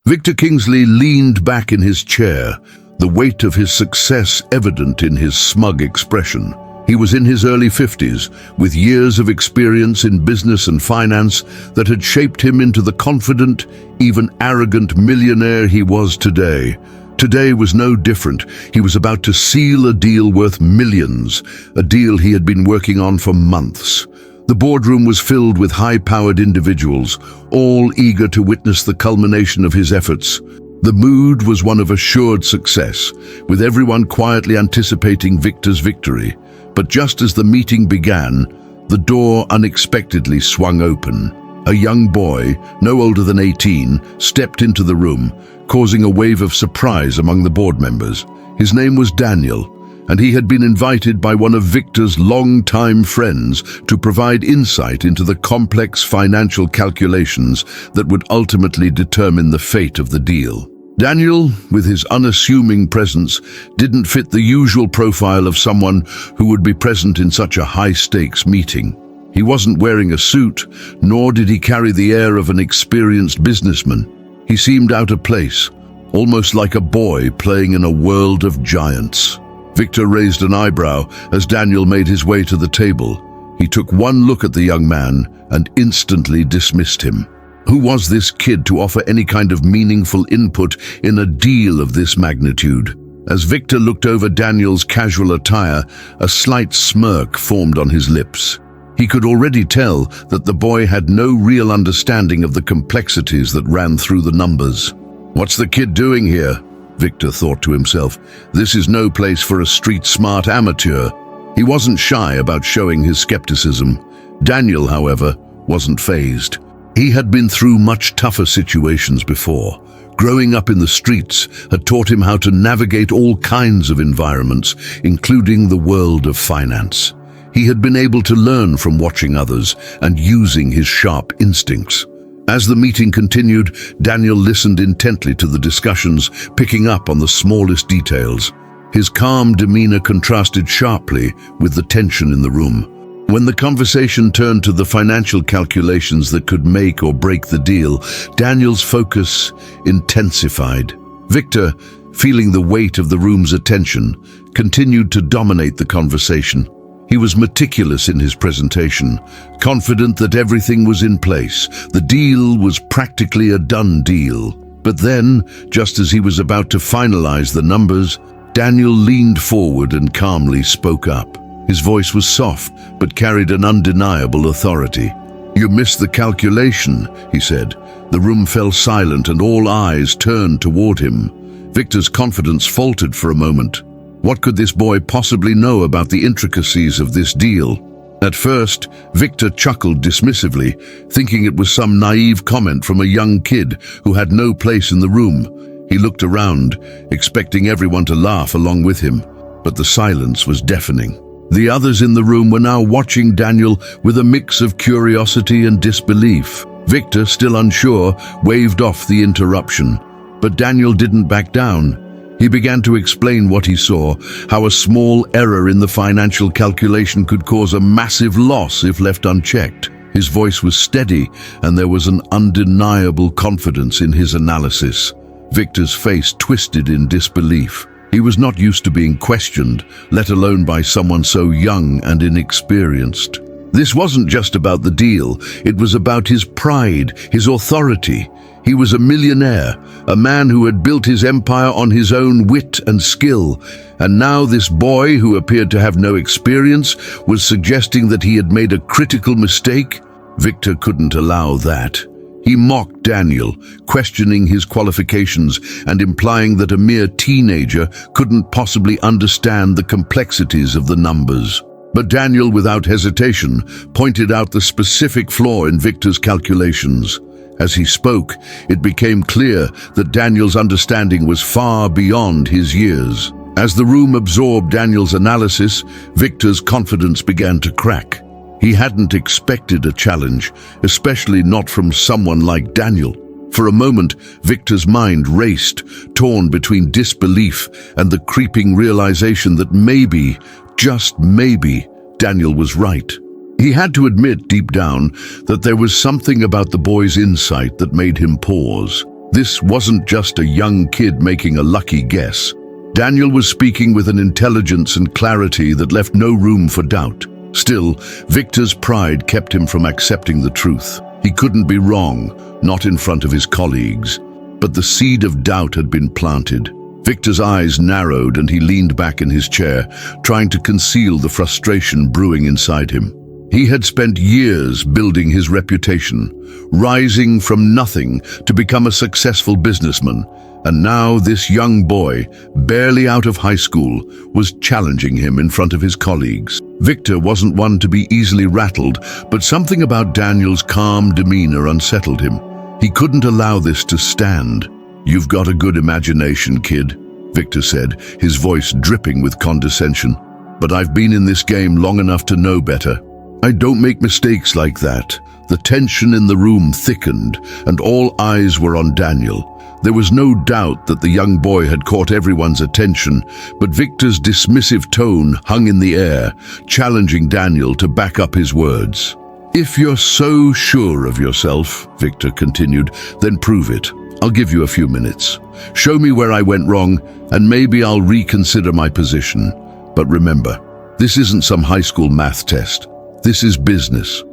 Victor Kingsley leaned back in his chair, the weight of his success evident in his smug expression. He was in his early 50s, with years of experience in business and finance that had shaped him into the confident, even arrogant millionaire he was today. Today was no different. He was about to seal a deal worth millions, a deal he had been working on for months. The boardroom was filled with high-powered individuals, all eager to witness the culmination of his efforts. The mood was one of assured success, with everyone quietly anticipating Victor's victory. But just as the meeting began, the door unexpectedly swung open. A young boy, no older than 18, stepped into the room, causing a wave of surprise among the board members. His name was Daniel, and he had been invited by one of Victor's long-time friends to provide insight into the complex financial calculations that would ultimately determine the fate of the deal. Daniel, with his unassuming presence, didn't fit the usual profile of someone who would be present in such a high-stakes meeting. He wasn't wearing a suit, nor did he carry the air of an experienced businessman. He seemed out of place, almost like a boy playing in a world of giants. Victor raised an eyebrow as Daniel made his way to the table. He took one look at the young man and instantly dismissed him. Who was this kid to offer any kind of meaningful input in a deal of this magnitude? As Victor looked over Daniel's casual attire, a slight smirk formed on his lips. He could already tell that the boy had no real understanding of the complexities that ran through the numbers. "What's the kid doing here?" Victor thought to himself. "This is no place for a street-smart amateur." He wasn't shy about showing his skepticism. Daniel, however, wasn't fazed. He had been through much tougher situations before. Growing up in the streets had taught him how to navigate all kinds of environments, including the world of finance. He had been able to learn from watching others and using his sharp instincts. As the meeting continued, Daniel listened intently to the discussions, picking up on the smallest details. His calm demeanor contrasted sharply with the tension in the room. When the conversation turned to the financial calculations that could make or break the deal, Daniel's focus intensified. Victor, feeling the weight of the room's attention, continued to dominate the conversation. He was meticulous in his presentation, confident that everything was in place. The deal was practically a done deal. But then, just as he was about to finalize the numbers, Daniel leaned forward and calmly spoke up. His voice was soft, but carried an undeniable authority. "You missed the calculation," he said. The room fell silent and all eyes turned toward him. Victor's confidence faltered for a moment. What could this boy possibly know about the intricacies of this deal? At first, Victor chuckled dismissively, thinking it was some naive comment from a young kid who had no place in the room. He looked around, expecting everyone to laugh along with him, but the silence was deafening. The others in the room were now watching Daniel with a mix of curiosity and disbelief. Victor, still unsure, waved off the interruption. But Daniel didn't back down. He began to explain what he saw, how a small error in the financial calculation could cause a massive loss if left unchecked. His voice was steady, and there was an undeniable confidence in his analysis. Victor's face twisted in disbelief. He was not used to being questioned, let alone by someone so young and inexperienced. This wasn't just about the deal, it was about his pride, his authority. He was a millionaire, a man who had built his empire on his own wit and skill, and now this boy, who appeared to have no experience, was suggesting that he had made a critical mistake. Victor couldn't allow that. He mocked Daniel, questioning his qualifications and implying that a mere teenager couldn't possibly understand the complexities of the numbers. But Daniel, without hesitation, pointed out the specific flaw in Victor's calculations. As he spoke, it became clear that Daniel's understanding was far beyond his years. As the room absorbed Daniel's analysis, Victor's confidence began to crack. He hadn't expected a challenge, especially not from someone like Daniel. For a moment, Victor's mind raced, torn between disbelief and the creeping realization that maybe, just maybe, Daniel was right. He had to admit deep down that there was something about the boy's insight that made him pause. This wasn't just a young kid making a lucky guess. Daniel was speaking with an intelligence and clarity that left no room for doubt. Still, Victor's pride kept him from accepting the truth. He couldn't be wrong, not in front of his colleagues. But the seed of doubt had been planted. Victor's eyes narrowed and he leaned back in his chair, trying to conceal the frustration brewing inside him. He had spent years building his reputation, rising from nothing to become a successful businessman. And now this young boy, barely out of high school, was challenging him in front of his colleagues. Victor wasn't one to be easily rattled, but something about Daniel's calm demeanor unsettled him. He couldn't allow this to stand. "You've got a good imagination, kid," Victor said, his voice dripping with condescension. "But I've been in this game long enough to know better. I don't make mistakes like that." The tension in the room thickened, and all eyes were on Daniel. There was no doubt that the young boy had caught everyone's attention, but Victor's dismissive tone hung in the air, challenging Daniel to back up his words. "If you're so sure of yourself," Victor continued, "then prove it. I'll give you a few minutes. Show me where I went wrong, and maybe I'll reconsider my position. But remember, this isn't some high school math test. This is business."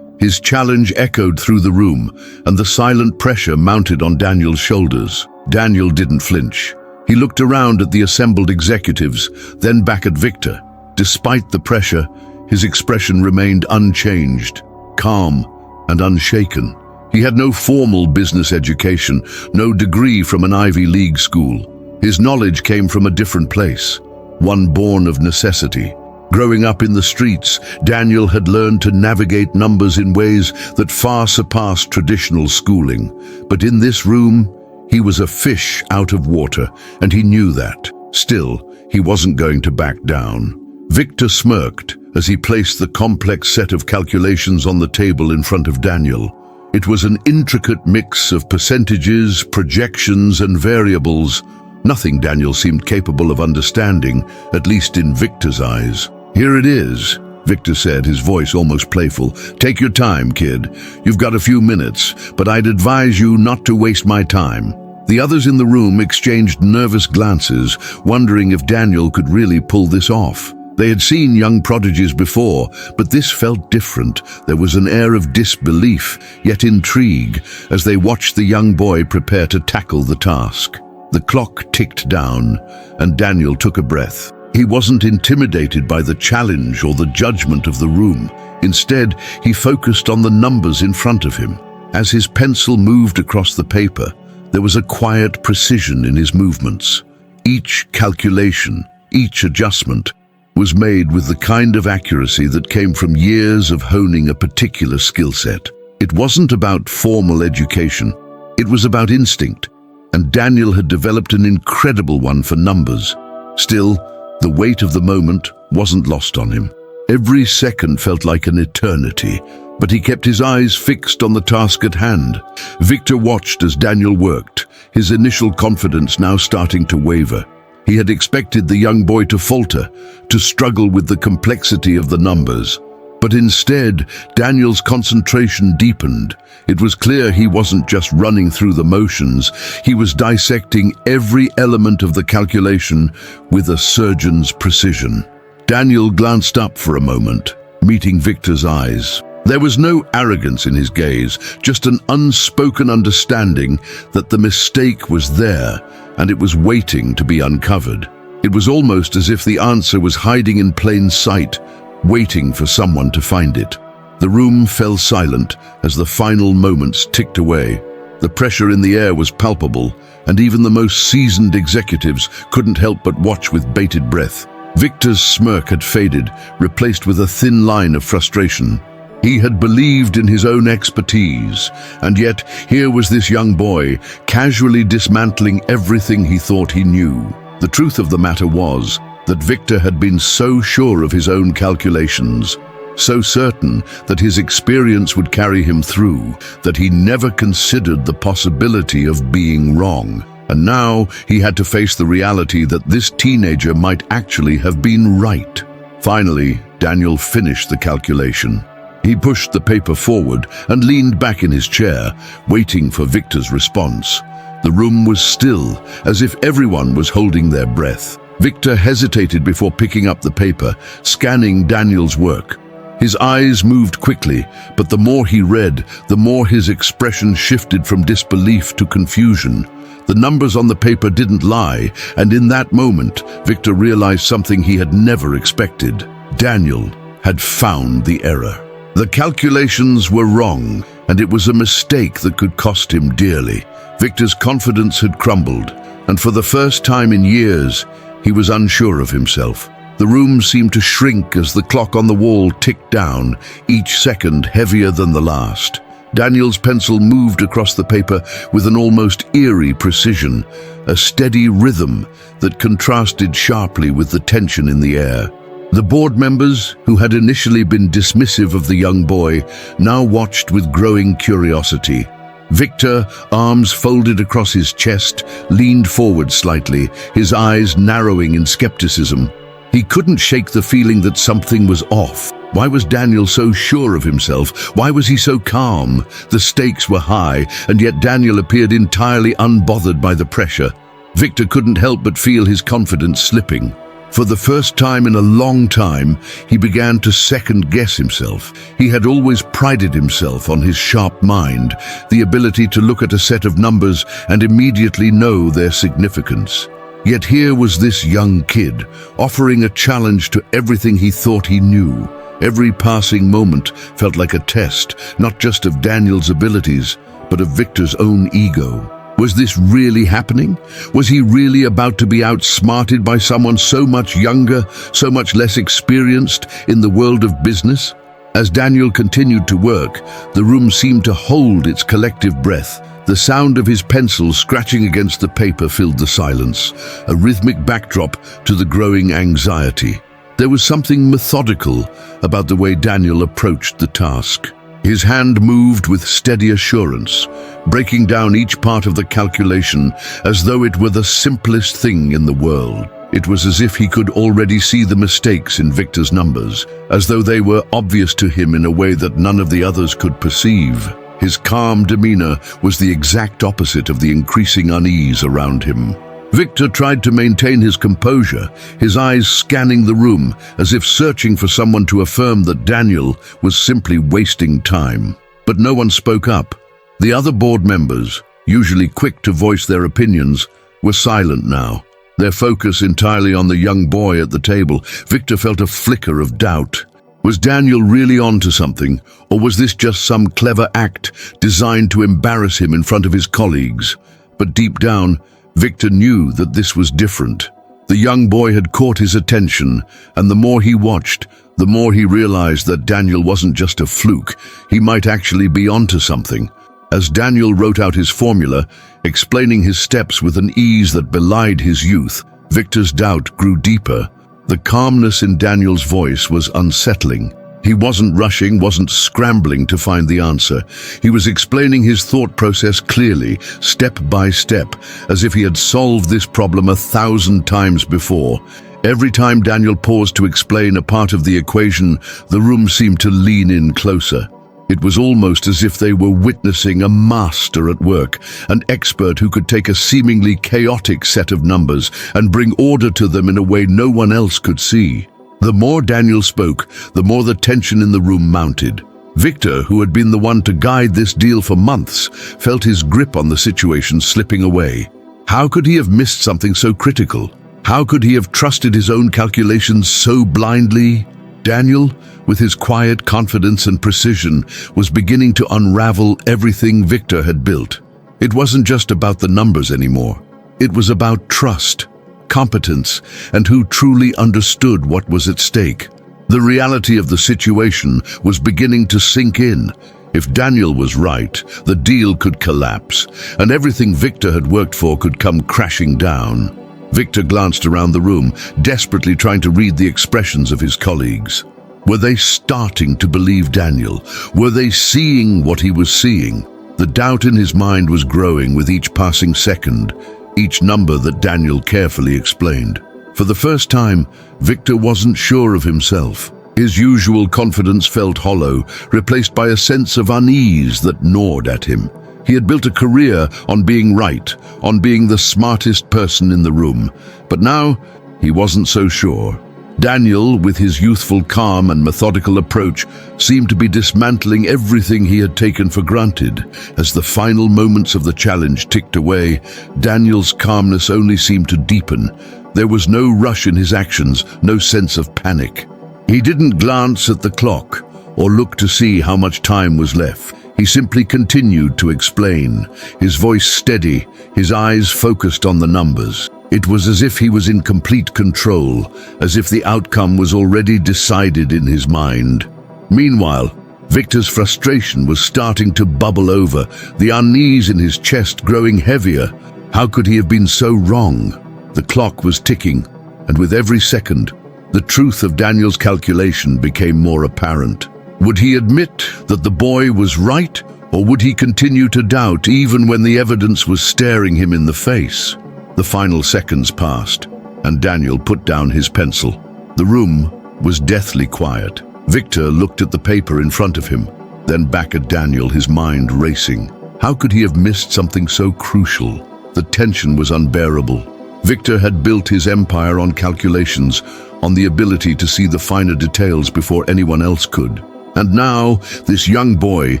His challenge echoed through the room, and the silent pressure mounted on Daniel's shoulders. Daniel didn't flinch. He looked around at the assembled executives, then back at Victor. Despite the pressure, his expression remained unchanged, calm and unshaken. He had no formal business education, no degree from an Ivy League school. His knowledge came from a different place, one born of necessity. Growing up in the streets, Daniel had learned to navigate numbers in ways that far surpassed traditional schooling. But in this room, he was a fish out of water, and he knew that. Still, he wasn't going to back down. Victor smirked as he placed the complex set of calculations on the table in front of Daniel. It was an intricate mix of percentages, projections, and variables. Nothing Daniel seemed capable of understanding, at least in Victor's eyes. "Here it is," Victor said, his voice almost playful. "Take your time, kid. You've got a few minutes, but I'd advise you not to waste my time." The others in the room exchanged nervous glances, wondering if Daniel could really pull this off. They had seen young prodigies before, but this felt different. There was an air of disbelief, yet intrigue, as they watched the young boy prepare to tackle the task. The clock ticked down, and Daniel took a breath. He wasn't intimidated by the challenge or the judgment of the room. Instead, he focused on the numbers in front of him. As his pencil moved across the paper, there was a quiet precision in his movements. Each calculation, each adjustment, was made with the kind of accuracy that came from years of honing a particular skill set. It wasn't about formal education. It was about instinct, and Daniel had developed an incredible one for numbers. Still, the weight of the moment wasn't lost on him. Every second felt like an eternity, but he kept his eyes fixed on the task at hand. Victor watched as Daniel worked, his initial confidence now starting to waver. He had expected the young boy to falter, to struggle with the complexity of the numbers. But instead, Daniel's concentration deepened. It was clear he wasn't just running through the motions, he was dissecting every element of the calculation with a surgeon's precision. Daniel glanced up for a moment, meeting Victor's eyes. There was no arrogance in his gaze, just an unspoken understanding that the mistake was there, and it was waiting to be uncovered. It was almost as if the answer was hiding in plain sight, waiting for someone to find it. The room fell silent as the final moments ticked away. The pressure in the air was palpable, and even the most seasoned executives couldn't help but watch with bated breath. Victor's smirk had faded, replaced with a thin line of frustration. He had believed in his own expertise, and yet here was this young boy, casually dismantling everything he thought he knew. The truth of the matter was that Victor had been so sure of his own calculations, so certain that his experience would carry him through, that he never considered the possibility of being wrong. And now he had to face the reality that this teenager might actually have been right. Finally, Daniel finished the calculation. He pushed the paper forward and leaned back in his chair, waiting for Victor's response. The room was still, as if everyone was holding their breath. Victor hesitated before picking up the paper, scanning Daniel's work. His eyes moved quickly, but the more he read, the more his expression shifted from disbelief to confusion. The numbers on the paper didn't lie, and in that moment, Victor realized something he had never expected. Daniel had found the error. The calculations were wrong, and it was a mistake that could cost him dearly. Victor's confidence had crumbled, and for the first time in years, he was unsure of himself. The room seemed to shrink as the clock on the wall ticked down, each second heavier than the last. Daniel's pencil moved across the paper with an almost eerie precision, a steady rhythm that contrasted sharply with the tension in the air. The board members, who had initially been dismissive of the young boy, now watched with growing curiosity. Victor, arms folded across his chest, leaned forward slightly, his eyes narrowing in skepticism. He couldn't shake the feeling that something was off. Why was Daniel so sure of himself? Why was he so calm? The stakes were high, and yet Daniel appeared entirely unbothered by the pressure. Victor couldn't help but feel his confidence slipping. For the first time in a long time, he began to second-guess himself. He had always prided himself on his sharp mind, the ability to look at a set of numbers and immediately know their significance. Yet here was this young kid, offering a challenge to everything he thought he knew. Every passing moment felt like a test, not just of Daniel's abilities, but of Victor's own ego. Was this really happening? Was he really about to be outsmarted by someone so much younger, so much less experienced in the world of business? As Daniel continued to work, the room seemed to hold its collective breath. The sound of his pencil scratching against the paper filled the silence, a rhythmic backdrop to the growing anxiety. There was something methodical about the way Daniel approached the task. His hand moved with steady assurance, breaking down each part of the calculation as though it were the simplest thing in the world. It was as if he could already see the mistakes in Victor's numbers, as though they were obvious to him in a way that none of the others could perceive. His calm demeanor was the exact opposite of the increasing unease around him. Victor tried to maintain his composure, his eyes scanning the room as if searching for someone to affirm that Daniel was simply wasting time. But no one spoke up. The other board members, usually quick to voice their opinions, were silent now, their focus entirely on the young boy at the table. Victor felt a flicker of doubt. Was Daniel really onto something, or was this just some clever act designed to embarrass him in front of his colleagues? But deep down, Victor knew that this was different. The young boy had caught his attention, and the more he watched, the more he realized that Daniel wasn't just a fluke. He might actually be onto something. As Daniel wrote out his formula, explaining his steps with an ease that belied his youth, Victor's doubt grew deeper. The calmness in Daniel's voice was unsettling. He wasn't rushing, wasn't scrambling to find the answer. He was explaining his thought process clearly, step by step, as if he had solved this problem 1,000 times before. Every time Daniel paused to explain a part of the equation, the room seemed to lean in closer. It was almost as if they were witnessing a master at work, an expert who could take a seemingly chaotic set of numbers and bring order to them in a way no one else could see. The more Daniel spoke, the more the tension in the room mounted. Victor, who had been the one to guide this deal for months, felt his grip on the situation slipping away. How could he have missed something so critical? How could he have trusted his own calculations so blindly? Daniel, with his quiet confidence and precision, was beginning to unravel everything Victor had built. It wasn't just about the numbers anymore. It was about trust, competence, and who truly understood what was at stake. The reality of the situation was beginning to sink in. If Daniel was right, the deal could collapse, and everything Victor had worked for could come crashing down. Victor glanced around the room, desperately trying to read the expressions of his colleagues. Were they starting to believe Daniel? Were they seeing what he was seeing? The doubt in his mind was growing with each passing second, each number that Daniel carefully explained. For the first time, Victor wasn't sure of himself. His usual confidence felt hollow, replaced by a sense of unease that gnawed at him. He had built a career on being right, on being the smartest person in the room, but now he wasn't so sure. Daniel, with his youthful calm and methodical approach, seemed to be dismantling everything he had taken for granted. As the final moments of the challenge ticked away, Daniel's calmness only seemed to deepen. There was no rush in his actions, no sense of panic. He didn't glance at the clock or look to see how much time was left. He simply continued to explain, his voice steady, his eyes focused on the numbers. It was as if he was in complete control, as if the outcome was already decided in his mind. Meanwhile, Victor's frustration was starting to bubble over, the unease in his chest growing heavier. How could he have been so wrong? The clock was ticking, and with every second, the truth of Daniel's calculation became more apparent. Would he admit that the boy was right, or would he continue to doubt even when the evidence was staring him in the face? The final seconds passed, and Daniel put down his pencil. The room was deathly quiet. Victor looked at the paper in front of him, then back at Daniel, his mind racing. How could he have missed something so crucial? The tension was unbearable. Victor had built his empire on calculations, on the ability to see the finer details before anyone else could. And now, this young boy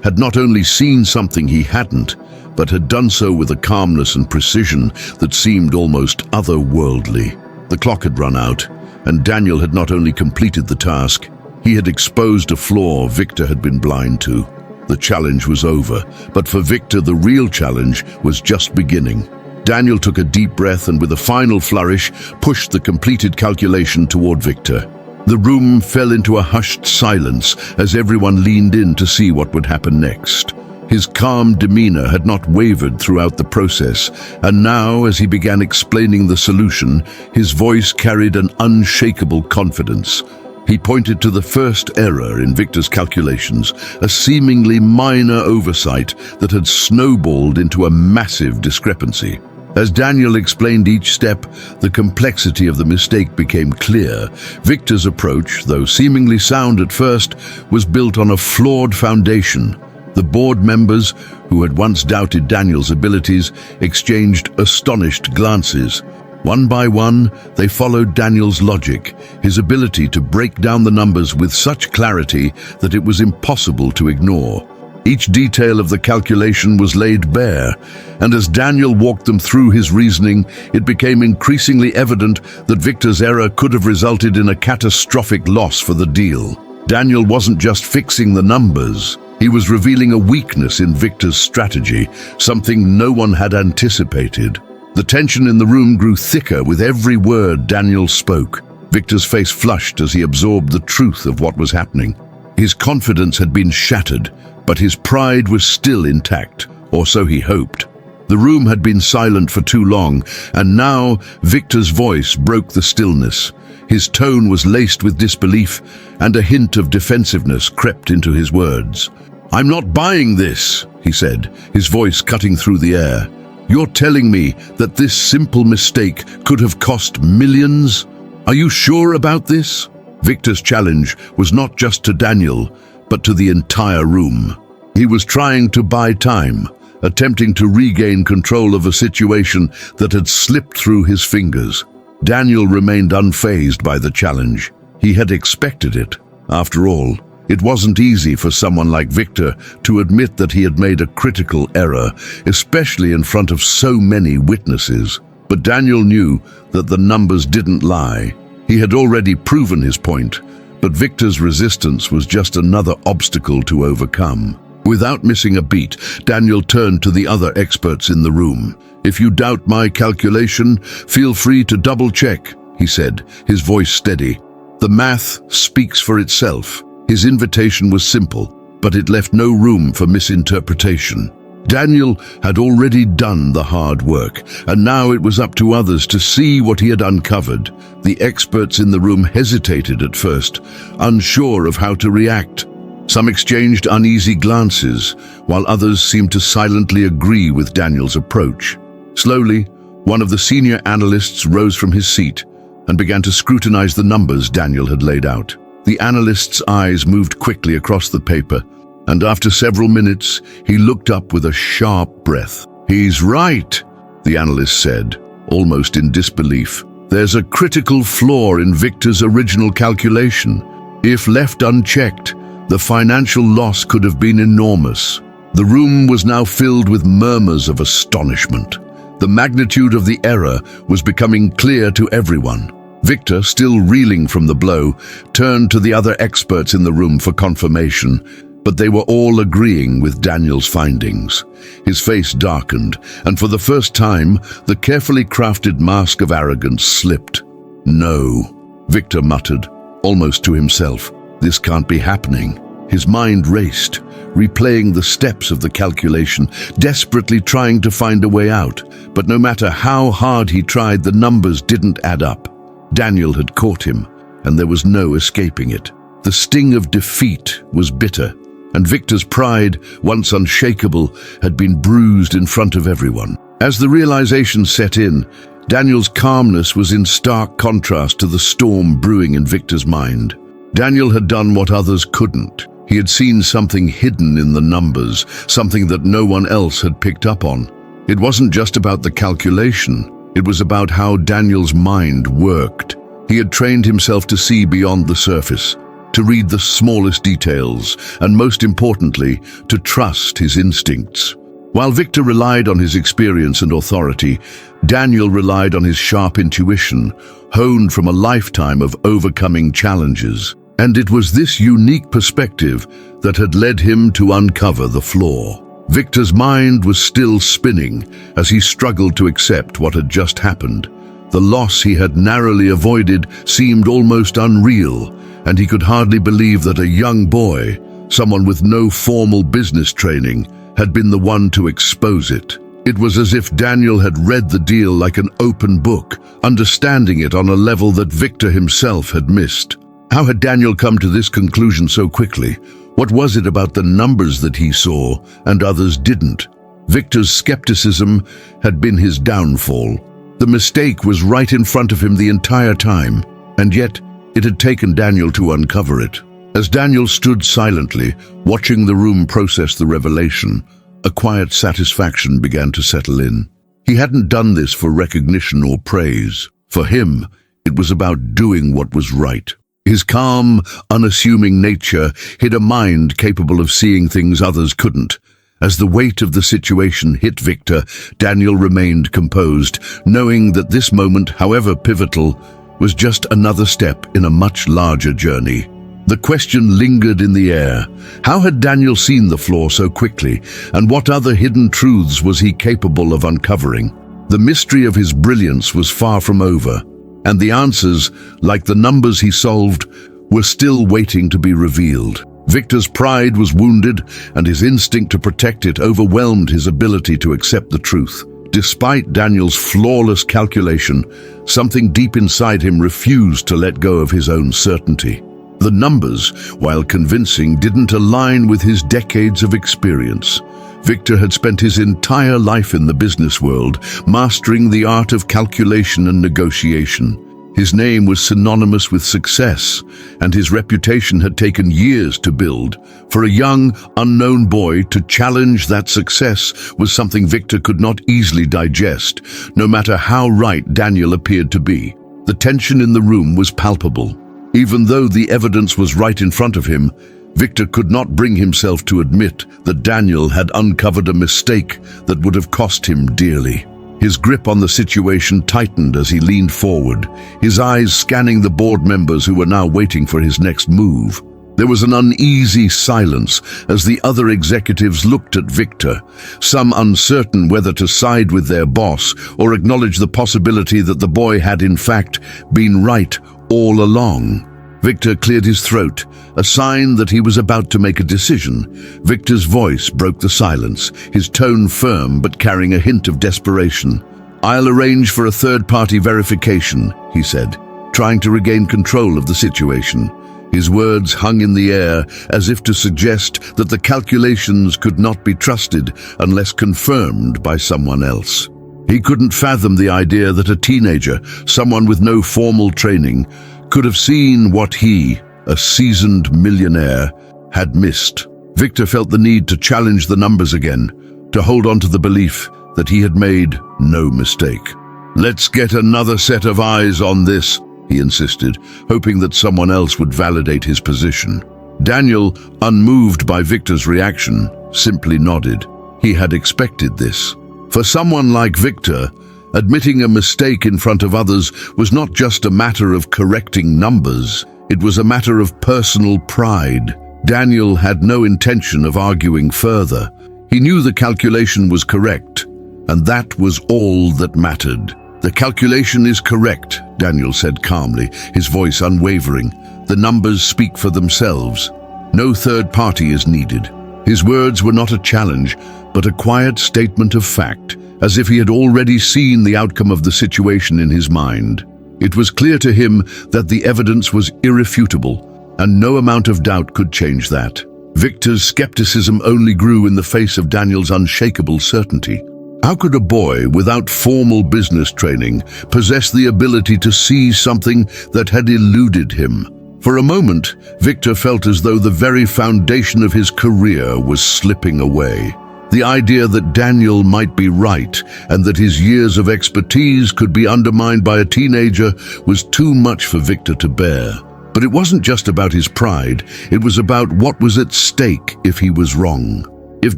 had not only seen something he hadn't, but had done so with a calmness and precision that seemed almost otherworldly. The clock had run out, and Daniel had not only completed the task, he had exposed a flaw Victor had been blind to. The challenge was over, but for Victor the real challenge was just beginning. Daniel took a deep breath and with a final flourish pushed the completed calculation toward Victor. The room fell into a hushed silence as everyone leaned in to see what would happen next. His calm demeanor had not wavered throughout the process, and now, as he began explaining the solution, his voice carried an unshakable confidence. He pointed to the first error in Victor's calculations, a seemingly minor oversight that had snowballed into a massive discrepancy. As Daniel explained each step, the complexity of the mistake became clear. Victor's approach, though seemingly sound at first, was built on a flawed foundation. The board members, who had once doubted Daniel's abilities, exchanged astonished glances. One by one, they followed Daniel's logic, his ability to break down the numbers with such clarity that it was impossible to ignore. Each detail of the calculation was laid bare, and as Daniel walked them through his reasoning, it became increasingly evident that Victor's error could have resulted in a catastrophic loss for the deal. Daniel wasn't just fixing the numbers, he was revealing a weakness in Victor's strategy, something no one had anticipated. The tension in the room grew thicker with every word Daniel spoke. Victor's face flushed as he absorbed the truth of what was happening. His confidence had been shattered, but his pride was still intact, or so he hoped. The room had been silent for too long, and now Victor's voice broke the stillness. His tone was laced with disbelief, and a hint of defensiveness crept into his words. "I'm not buying this," he said, his voice cutting through the air. "You're telling me that this simple mistake could have cost millions? Are you sure about this?" Victor's challenge was not just to Daniel, but to the entire room. He was trying to buy time, attempting to regain control of a situation that had slipped through his fingers. Daniel remained unfazed by the challenge. He had expected it. After all, it wasn't easy for someone like Victor to admit that he had made a critical error, especially in front of so many witnesses. But Daniel knew that the numbers didn't lie. He had already proven his point, but Victor's resistance was just another obstacle to overcome. Without missing a beat, Daniel turned to the other experts in the room. "If you doubt my calculation, feel free to double-check," he said, his voice steady. The math speaks for itself. His invitation was simple, but it left no room for misinterpretation. Daniel had already done the hard work, and now it was up to others to see what he had uncovered. The experts in the room hesitated at first, unsure of how to react. Some exchanged uneasy glances, while others seemed to silently agree with Daniel's approach. Slowly, one of the senior analysts rose from his seat and began to scrutinize the numbers Daniel had laid out. The analyst's eyes moved quickly across the paper, and after several minutes, he looked up with a sharp breath. "He's right," the analyst said, almost in disbelief. "There's a critical flaw in Victor's original calculation. If left unchecked, the financial loss could have been enormous." The room was now filled with murmurs of astonishment. The magnitude of the error was becoming clear to everyone. Victor, still reeling from the blow, turned to the other experts in the room for confirmation, but they were all agreeing with Daniel's findings. His face darkened, and for the first time, the carefully crafted mask of arrogance slipped. "No," Victor muttered, almost to himself. "This can't be happening." His mind raced, replaying the steps of the calculation, desperately trying to find a way out. But no matter how hard he tried, the numbers didn't add up. Daniel had caught him, and there was no escaping it. The sting of defeat was bitter, and Victor's pride, once unshakable, had been bruised in front of everyone. As the realization set in, Daniel's calmness was in stark contrast to the storm brewing in Victor's mind. Daniel had done what others couldn't. He had seen something hidden in the numbers, something that no one else had picked up on. It wasn't just about the calculation. It was about how Daniel's mind worked. He had trained himself to see beyond the surface, to read the smallest details, and most importantly, to trust his instincts. While Victor relied on his experience and authority, Daniel relied on his sharp intuition, honed from a lifetime of overcoming challenges. And it was this unique perspective that had led him to uncover the flaw. Victor's mind was still spinning as he struggled to accept what had just happened. The loss he had narrowly avoided seemed almost unreal, and he could hardly believe that a young boy, someone with no formal business training, had been the one to expose it. It was as if Daniel had read the deal like an open book, understanding it on a level that Victor himself had missed. How had Daniel come to this conclusion so quickly? What was it about the numbers that he saw and others didn't? Victor's skepticism had been his downfall. The mistake was right in front of him the entire time, and yet it had taken Daniel to uncover it. As Daniel stood silently, watching the room process the revelation, a quiet satisfaction began to settle in. He hadn't done this for recognition or praise. For him, it was about doing what was right. His calm, unassuming nature hid a mind capable of seeing things others couldn't. As the weight of the situation hit Victor, Daniel remained composed, knowing that this moment, however pivotal, was just another step in a much larger journey. The question lingered in the air. How had Daniel seen the flaw so quickly, and what other hidden truths was he capable of uncovering? The mystery of his brilliance was far from over, and the answers, like the numbers he solved, were still waiting to be revealed. Victor's pride was wounded, and his instinct to protect it overwhelmed his ability to accept the truth. Despite Daniel's flawless calculation, something deep inside him refused to let go of his own certainty. The numbers, while convincing, didn't align with his decades of experience. Victor had spent his entire life in the business world, mastering the art of calculation and negotiation. His name was synonymous with success, and his reputation had taken years to build. For a young, unknown boy to challenge that success was something Victor could not easily digest, no matter how right Daniel appeared to be. The tension in the room was palpable. Even though the evidence was right in front of him, Victor could not bring himself to admit that Daniel had uncovered a mistake that would have cost him dearly. His grip on the situation tightened as he leaned forward, his eyes scanning the board members who were now waiting for his next move. There was an uneasy silence as the other executives looked at Victor, some uncertain whether to side with their boss or acknowledge the possibility that the boy had in fact been right all along. Victor cleared his throat, a sign that he was about to make a decision. Victor's voice broke the silence, his tone firm but carrying a hint of desperation. "I'll arrange for a third-party verification," he said, trying to regain control of the situation. His words hung in the air as if to suggest that the calculations could not be trusted unless confirmed by someone else. He couldn't fathom the idea that a teenager, someone with no formal training, could have seen what he, a seasoned millionaire, had missed. Victor felt the need to challenge the numbers again, to hold on to the belief that he had made no mistake. "Let's get another set of eyes on this," he insisted, hoping that someone else would validate his position. Daniel, unmoved by Victor's reaction, simply nodded. He had expected this. For someone like Victor, admitting a mistake in front of others was not just a matter of correcting numbers, it was a matter of personal pride. Daniel had no intention of arguing further. He knew the calculation was correct, and that was all that mattered. "The calculation is correct," Daniel said calmly, his voice unwavering. "The numbers speak for themselves. No third party is needed." His words were not a challenge, but a quiet statement of fact, as if he had already seen the outcome of the situation in his mind. It was clear to him that the evidence was irrefutable, and no amount of doubt could change that. Victor's skepticism only grew in the face of Daniel's unshakable certainty. How could a boy without formal business training possess the ability to see something that had eluded him? For a moment, Victor felt as though the very foundation of his career was slipping away. The idea that Daniel might be right and that his years of expertise could be undermined by a teenager was too much for Victor to bear. But it wasn't just about his pride, it was about what was at stake if he was wrong. If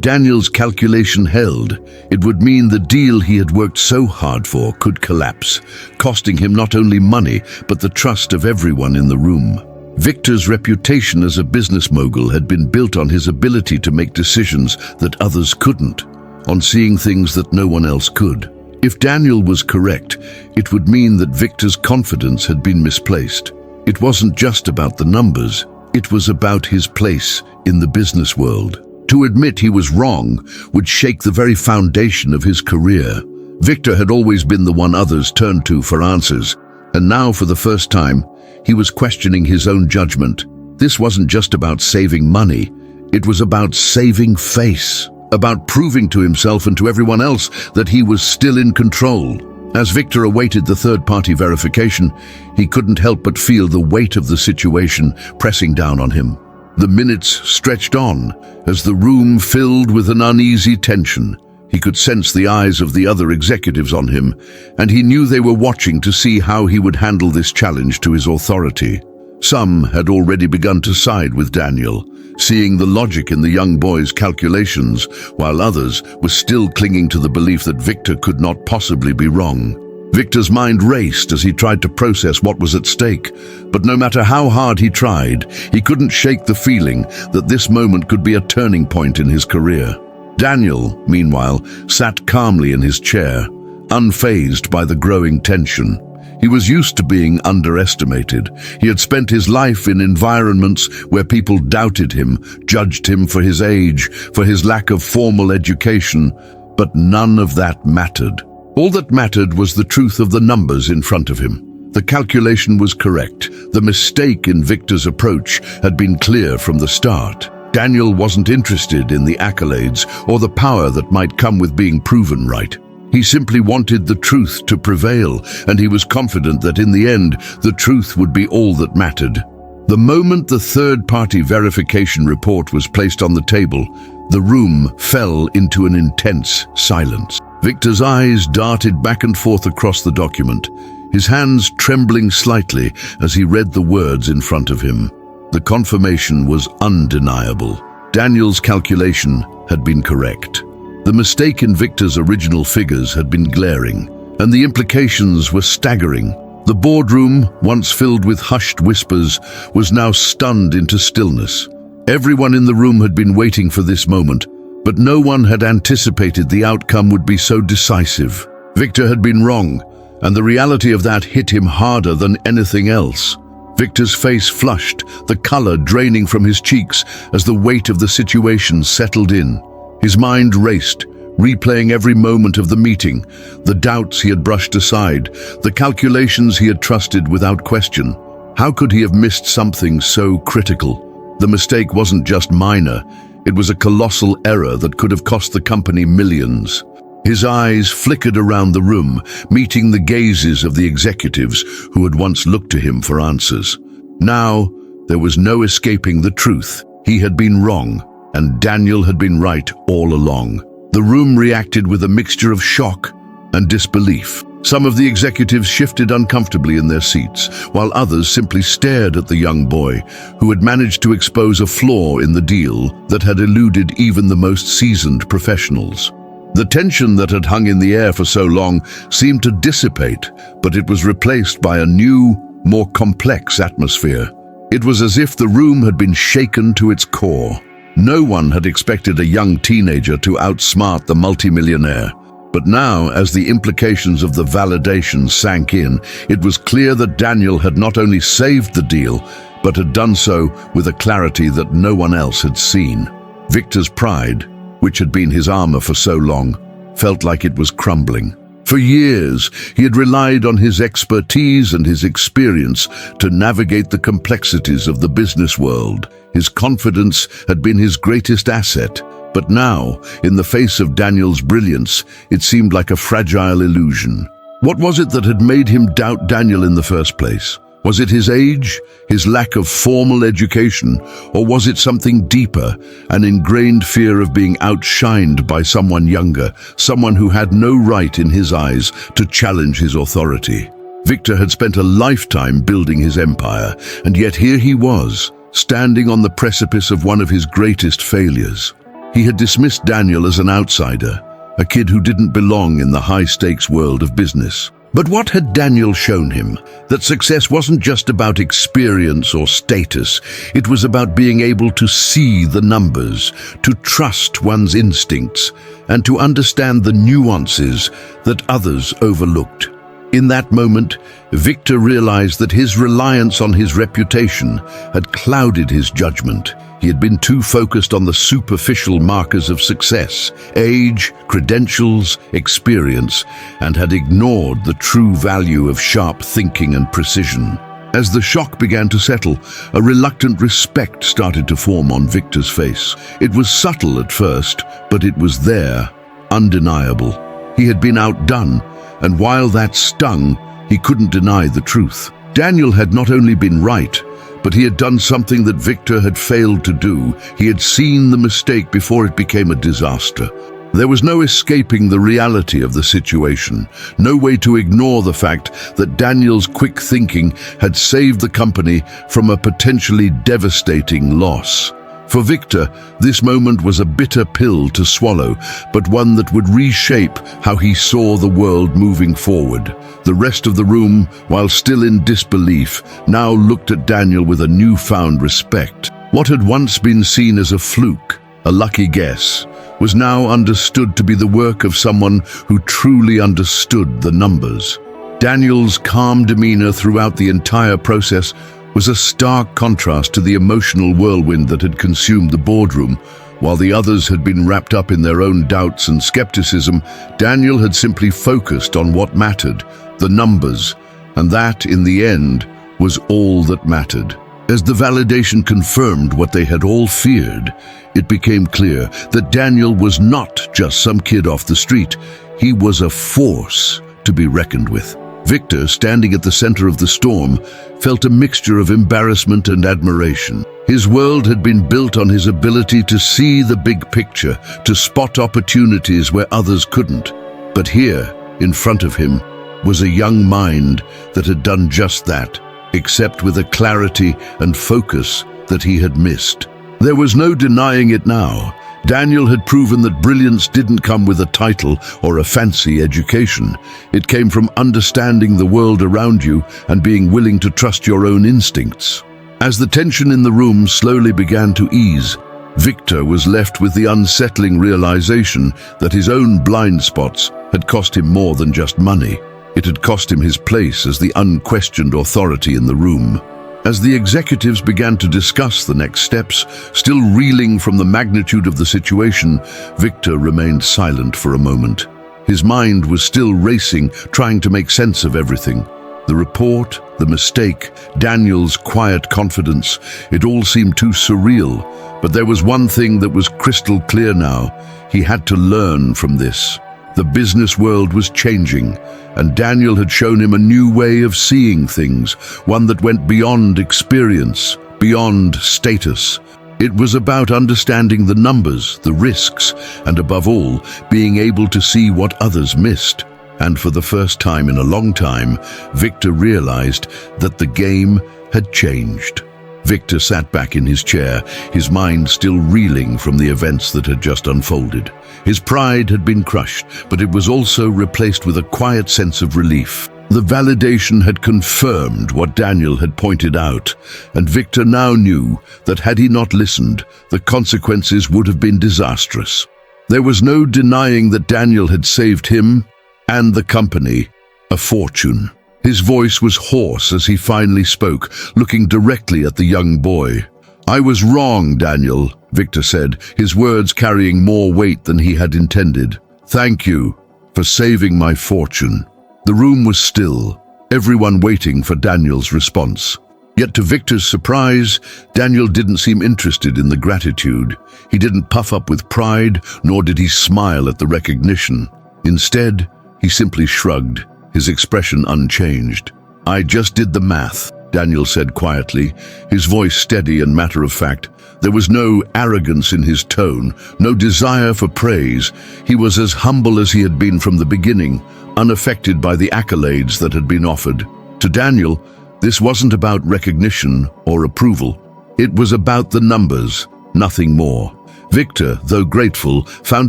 Daniel's calculation held, it would mean the deal he had worked so hard for could collapse, costing him not only money, but the trust of everyone in the room. Victor's reputation as a business mogul had been built on his ability to make decisions that others couldn't, on seeing things that no one else could. If Daniel was correct, it would mean that Victor's confidence had been misplaced. It wasn't just about the numbers, it was about his place in the business world. To admit he was wrong would shake the very foundation of his career. Victor had always been the one others turned to for answers, and now for the first time, he was questioning his own judgment. This wasn't just about saving money, it was about saving face, about proving to himself and to everyone else that he was still in control. As Victor awaited the third-party verification, he couldn't help but feel the weight of the situation pressing down on him. The minutes stretched on as the room filled with an uneasy tension. He could sense the eyes of the other executives on him, and he knew they were watching to see how he would handle this challenge to his authority. Some had already begun to side with Daniel, seeing the logic in the young boy's calculations, while others were still clinging to the belief that Victor could not possibly be wrong. Victor's mind raced as he tried to process what was at stake, but no matter how hard he tried, he couldn't shake the feeling that this moment could be a turning point in his career. Daniel, meanwhile, sat calmly in his chair, unfazed by the growing tension. He was used to being underestimated. He had spent his life in environments where people doubted him, judged him for his age, for his lack of formal education, but none of that mattered. All that mattered was the truth of the numbers in front of him. The calculation was correct. The mistake in Victor's approach had been clear from the start. Daniel wasn't interested in the accolades or the power that might come with being proven right. He simply wanted the truth to prevail, and he was confident that in the end, the truth would be all that mattered. The moment the third-party verification report was placed on the table, the room fell into an intense silence. Victor's eyes darted back and forth across the document, his hands trembling slightly as he read the words in front of him. The confirmation was undeniable. Daniel's calculation had been correct. The mistake in Victor's original figures had been glaring, and the implications were staggering. The boardroom, once filled with hushed whispers, was now stunned into stillness. Everyone in the room had been waiting for this moment, but no one had anticipated the outcome would be so decisive. Victor had been wrong, and the reality of that hit him harder than anything else. Victor's face flushed, the color draining from his cheeks as the weight of the situation settled in. His mind raced, replaying every moment of the meeting, the doubts he had brushed aside, the calculations he had trusted without question. How could he have missed something so critical? The mistake wasn't just minor, it was a colossal error that could have cost the company millions. His eyes flickered around the room, meeting the gazes of the executives who had once looked to him for answers. Now, There was no escaping the truth. He had been wrong, and Daniel had been right all along. The room reacted with a mixture of shock and disbelief. Some of the executives shifted uncomfortably in their seats, while others simply stared at the young boy, who had managed to expose a flaw in the deal that had eluded even the most seasoned professionals. The tension that had hung in the air for so long seemed to dissipate, but it was replaced by a new, more complex atmosphere. It was as if the room had been shaken to its core. No one had expected a young teenager to outsmart the multimillionaire. But now, as the implications of the validation sank in, it was clear that Daniel had not only saved the deal, but had done so with a clarity that no one else had seen. Victor's pride, which had been his armor for so long, felt like it was crumbling. For years, he had relied on his expertise and his experience to navigate the complexities of the business world. His confidence had been his greatest asset. But now, in the face of Daniel's brilliance, it seemed like a fragile illusion. What was it that had made him doubt Daniel in the first place? Was it his age, his lack of formal education, or was it something deeper, an ingrained fear of being outshined by someone younger, someone who had no right in his eyes to challenge his authority? Victor had spent a lifetime building his empire, and yet here he was, standing on the precipice of one of his greatest failures. He had dismissed Daniel as an outsider, a kid who didn't belong in the high-stakes world of business. But what had Daniel shown him? That success wasn't just about experience or status. It was about being able to see the numbers, to trust one's instincts, and to understand the nuances that others overlooked. In that moment, Victor realized that his reliance on his reputation had clouded his judgment. He had been too focused on the superficial markers of success, age, credentials, experience, and had ignored the true value of sharp thinking and precision. As the shock began to settle, a reluctant respect started to form on Victor's face. It was subtle at first, but it was there, undeniable. He had been outdone, and while that stung, he couldn't deny the truth. Daniel had not only been right, but he had done something that Victor had failed to do. He had seen the mistake before it became a disaster. There was no escaping the reality of the situation, no way to ignore the fact that Daniel's quick thinking had saved the company from a potentially devastating loss. For Victor, this moment was a bitter pill to swallow, but one that would reshape how he saw the world moving forward. The rest of the room, while still in disbelief, now looked at Daniel with a newfound respect. What had once been seen as a fluke, a lucky guess, was now understood to be the work of someone who truly understood the numbers. Daniel's calm demeanor throughout the entire process was a stark contrast to the emotional whirlwind that had consumed the boardroom. While the others had been wrapped up in their own doubts and skepticism, Daniel had simply focused on what mattered, the numbers, and that, in the end, was all that mattered. As the validation confirmed what they had all feared, it became clear that Daniel was not just some kid off the street. He was a force to be reckoned with. Victor, standing at the center of the storm, felt a mixture of embarrassment and admiration. His world had been built on his ability to see the big picture, to spot opportunities where others couldn't. But here, in front of him, was a young mind that had done just that, except with a clarity and focus that he had missed. There was no denying it now. Daniel had proven that brilliance didn't come with a title or a fancy education. It came from understanding the world around you and being willing to trust your own instincts. As the tension in the room slowly began to ease, Victor was left with the unsettling realization that his own blind spots had cost him more than just money. It had cost him his place as the unquestioned authority in the room. As the executives began to discuss the next steps, still reeling from the magnitude of the situation, Victor remained silent for a moment. His mind was still racing, trying to make sense of everything. The report, the mistake, Daniel's quiet confidence, it all seemed too surreal. But there was one thing that was crystal clear now. He had to learn from this. The business world was changing, and Daniel had shown him a new way of seeing things, one that went beyond experience, beyond status. It was about understanding the numbers, the risks, and above all, being able to see what others missed. And for the first time in a long time, Victor realized that the game had changed. Victor sat back in his chair, his mind still reeling from the events that had just unfolded. His pride had been crushed, but it was also replaced with a quiet sense of relief. The validation had confirmed what Daniel had pointed out, and Victor now knew that had he not listened, the consequences would have been disastrous. There was no denying that Daniel had saved him and the company a fortune. His voice was hoarse as he finally spoke, looking directly at the young boy. "I was wrong, Daniel," Victor said, his words carrying more weight than he had intended. "Thank you for saving my fortune." The room was still, everyone waiting for Daniel's response. Yet to Victor's surprise, Daniel didn't seem interested in the gratitude. He didn't puff up with pride, nor did he smile at the recognition. Instead, he simply shrugged, his expression unchanged. "I just did the math," Daniel said quietly, his voice steady and matter-of-fact. There was no arrogance in his tone, no desire for praise. He was as humble as he had been from the beginning, unaffected by the accolades that had been offered. To Daniel, this wasn't about recognition or approval. It was about the numbers, nothing more. Victor, though grateful, found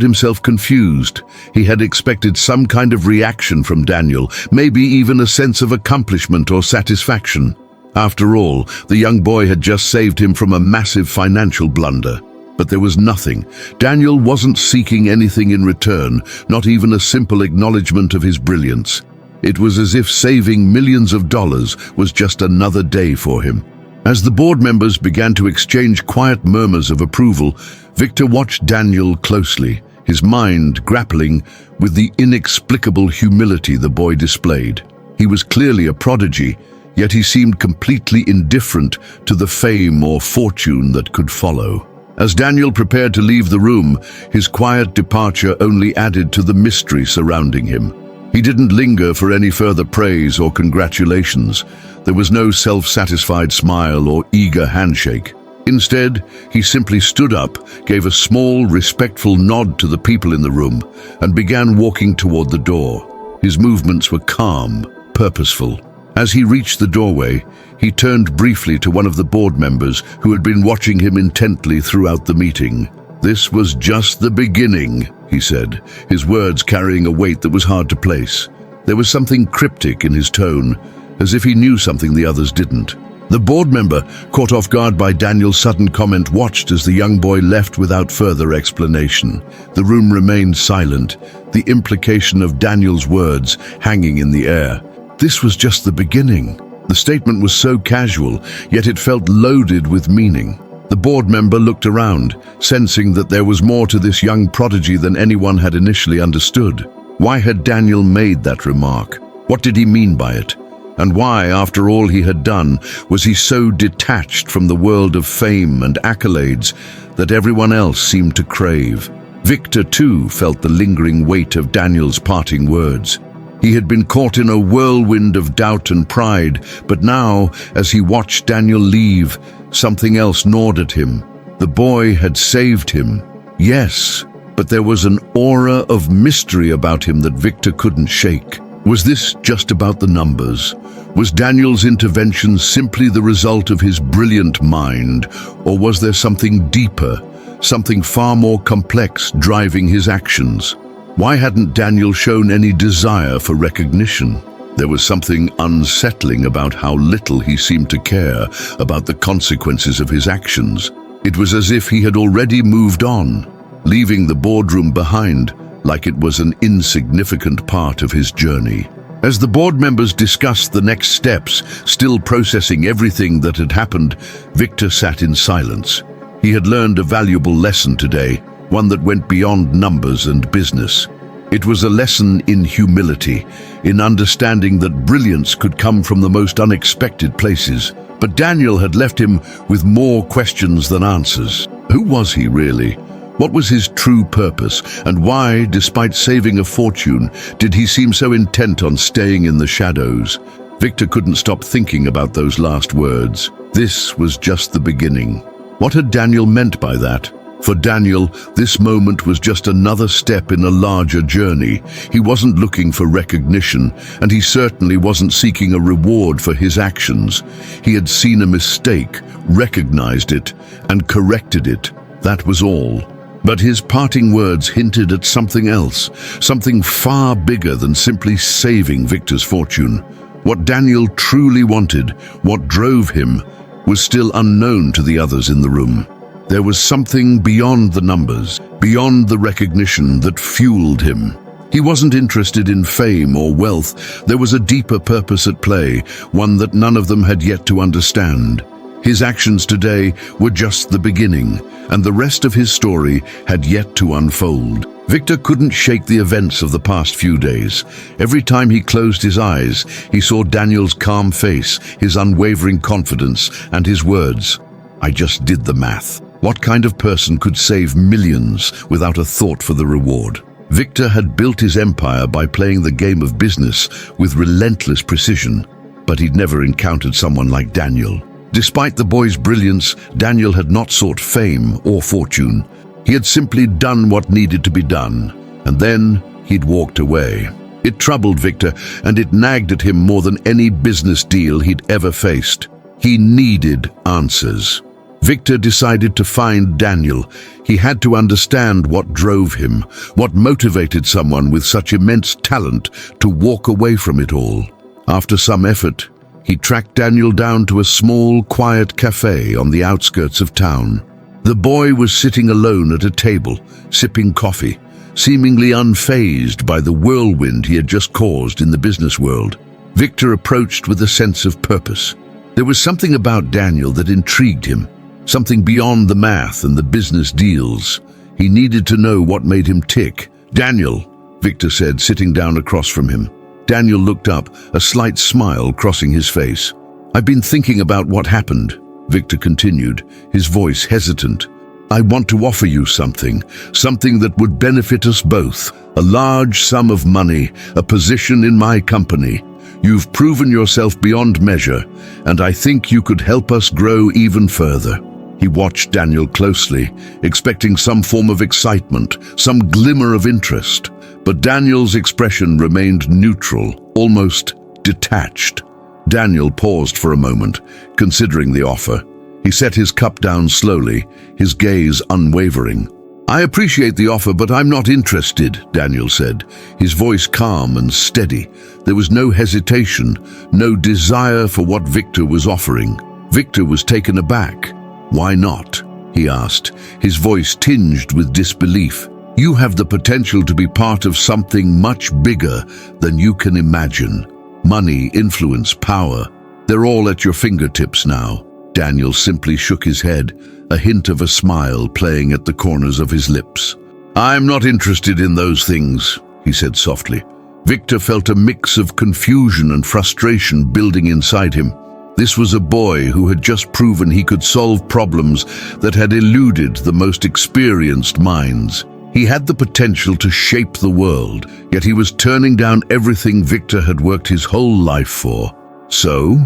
himself confused. He had expected some kind of reaction from Daniel, maybe even a sense of accomplishment or satisfaction. After all, the young boy had just saved him from a massive financial blunder. But there was nothing. Daniel wasn't seeking anything in return, not even a simple acknowledgement of his brilliance. It was as if saving millions of dollars was just another day for him. As the board members began to exchange quiet murmurs of approval, Victor watched Daniel closely, his mind grappling with the inexplicable humility the boy displayed. He was clearly a prodigy, yet he seemed completely indifferent to the fame or fortune that could follow. As Daniel prepared to leave the room, his quiet departure only added to the mystery surrounding him. He didn't linger for any further praise or congratulations. There was no self-satisfied smile or eager handshake. Instead, he simply stood up, gave a small, respectful nod to the people in the room, and began walking toward the door. His movements were calm, purposeful. As he reached the doorway, he turned briefly to one of the board members who had been watching him intently throughout the meeting. "This was just the beginning," he said, his words carrying a weight that was hard to place. There was something cryptic in his tone, as if he knew something the others didn't. The board member, caught off guard by Daniel's sudden comment, watched as the young boy left without further explanation. The room remained silent, the implication of Daniel's words hanging in the air. This was just the beginning. The statement was so casual, yet it felt loaded with meaning. The board member looked around, sensing that there was more to this young prodigy than anyone had initially understood. Why had Daniel made that remark? What did he mean by it? And why, after all he had done, was he so detached from the world of fame and accolades that everyone else seemed to crave? Victor, too, felt the lingering weight of Daniel's parting words. He had been caught in a whirlwind of doubt and pride, but now, as he watched Daniel leave, something else gnawed at him. The boy had saved him. Yes, but there was an aura of mystery about him that Victor couldn't shake. Was this just about the numbers? Was Daniel's intervention simply the result of his brilliant mind, or was there something deeper, something far more complex driving his actions? Why hadn't Daniel shown any desire for recognition? There was something unsettling about how little he seemed to care about the consequences of his actions. It was as if he had already moved on, leaving the boardroom behind, like it was an insignificant part of his journey. As the board members discussed the next steps, still processing everything that had happened, Victor sat in silence. He had learned a valuable lesson today, one that went beyond numbers and business. It was a lesson in humility, in understanding that brilliance could come from the most unexpected places. But Daniel had left him with more questions than answers. Who was he really? What was his true purpose, and why, despite saving a fortune, did he seem so intent on staying in the shadows? Victor couldn't stop thinking about those last words. This was just the beginning. What had Daniel meant by that? For Daniel, this moment was just another step in a larger journey. He wasn't looking for recognition, and he certainly wasn't seeking a reward for his actions. He had seen a mistake, recognized it, and corrected it. That was all. But his parting words hinted at something else, something far bigger than simply saving Victor's fortune. What Daniel truly wanted, what drove him, was still unknown to the others in the room. There was something beyond the numbers, beyond the recognition that fueled him. He wasn't interested in fame or wealth. There was a deeper purpose at play, one that none of them had yet to understand. His actions today were just the beginning, and the rest of his story had yet to unfold. Victor couldn't shake the events of the past few days. Every time he closed his eyes, he saw Daniel's calm face, his unwavering confidence, and his words, "I just did the math." What kind of person could save millions without a thought for the reward? Victor had built his empire by playing the game of business with relentless precision, but he'd never encountered someone like Daniel. Despite the boy's brilliance, Daniel had not sought fame or fortune. He had simply done what needed to be done, and then he'd walked away. It troubled Victor, and it nagged at him more than any business deal he'd ever faced. He needed answers. Victor decided to find Daniel. He had to understand what drove him, what motivated someone with such immense talent to walk away from it all. After some effort, he tracked Daniel down to a small, quiet cafe on the outskirts of town. The boy was sitting alone at a table, sipping coffee, seemingly unfazed by the whirlwind he had just caused in the business world. Victor approached with a sense of purpose. There was something about Daniel that intrigued him. Something beyond the math and the business deals. He needed to know what made him tick. "Daniel," Victor said, sitting down across from him. Daniel looked up, a slight smile crossing his face. "I've been thinking about what happened," Victor continued, his voice hesitant. "I want to offer you something that would benefit us both. A large sum of money, a position in my company. You've proven yourself beyond measure, and I think you could help us grow even further." He watched Daniel closely, expecting some form of excitement, some glimmer of interest. But Daniel's expression remained neutral, almost detached. Daniel paused for a moment, considering the offer. He set his cup down slowly, his gaze unwavering. "I appreciate the offer, but I'm not interested," Daniel said, his voice calm and steady. There was no hesitation, no desire for what Victor was offering. Victor was taken aback. "Why not?" he asked, his voice tinged with disbelief. "You have the potential to be part of something much bigger than you can imagine. Money, influence, power, they're all at your fingertips now." Daniel simply shook his head, a hint of a smile playing at the corners of his lips. "I'm not interested in those things," he said softly. Victor felt a mix of confusion and frustration building inside him. This was a boy who had just proven he could solve problems that had eluded the most experienced minds. He had the potential to shape the world, yet he was turning down everything Victor had worked his whole life for. "So,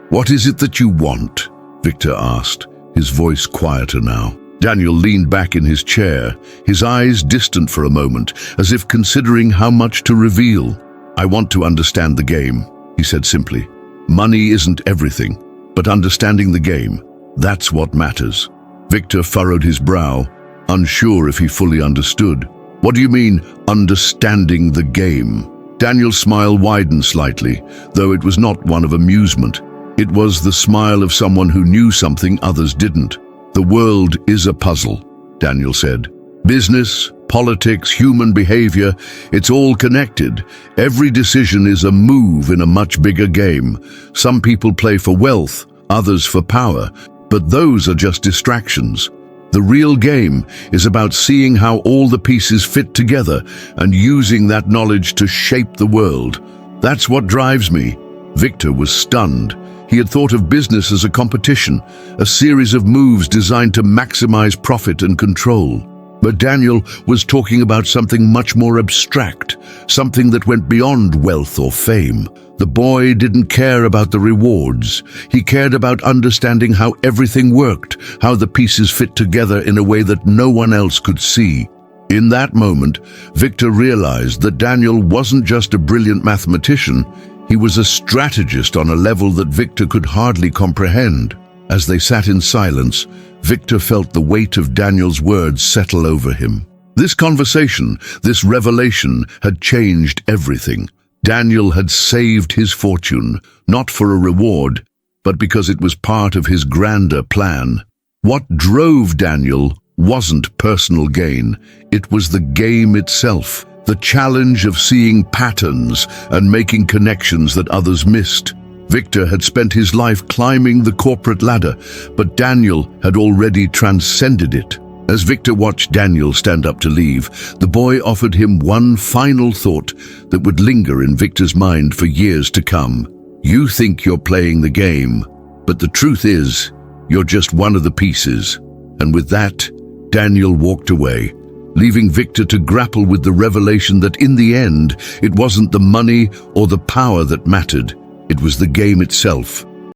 what is it that you want?" Victor asked, his voice quieter now. Daniel leaned back in his chair, his eyes distant for a moment, as if considering how much to reveal. "I want to understand the game," he said simply. "Money isn't everything, but understanding the game, that's what matters." Victor furrowed his brow, unsure if he fully understood. "What do you mean, understanding the game?" Daniel's smile widened slightly, though it was not one of amusement. It was the smile of someone who knew something others didn't. "The world is a puzzle," Daniel said. "Business, politics, human behavior, it's all connected. Every decision is a move in a much bigger game. Some people play for wealth, others for power, but those are just distractions. The real game is about seeing how all the pieces fit together and using that knowledge to shape the world. That's what drives me." Victor was stunned. He had thought of business as a competition, a series of moves designed to maximize profit and control. But Daniel was talking about something much more abstract, something that went beyond wealth or fame. The boy didn't care about the rewards. He cared about understanding how everything worked, how the pieces fit together in a way that no one else could see. In that moment, Victor realized that Daniel wasn't just a brilliant mathematician, he was a strategist on a level that Victor could hardly comprehend. As they sat in silence, Victor felt the weight of Daniel's words settle over him. This conversation, this revelation, had changed everything. Daniel had saved his fortune, not for a reward, but because it was part of his grander plan. What drove Daniel wasn't personal gain, it was the game itself, the challenge of seeing patterns and making connections that others missed. Victor had spent his life climbing the corporate ladder, but Daniel had already transcended it. As Victor watched Daniel stand up to leave, the boy offered him one final thought that would linger in Victor's mind for years to come. You think you're playing the game, but the truth is, you're just one of the pieces. And with that, Daniel walked away, leaving Victor to grapple with the revelation that in the end, it wasn't the money or the power that mattered. It was the game itself,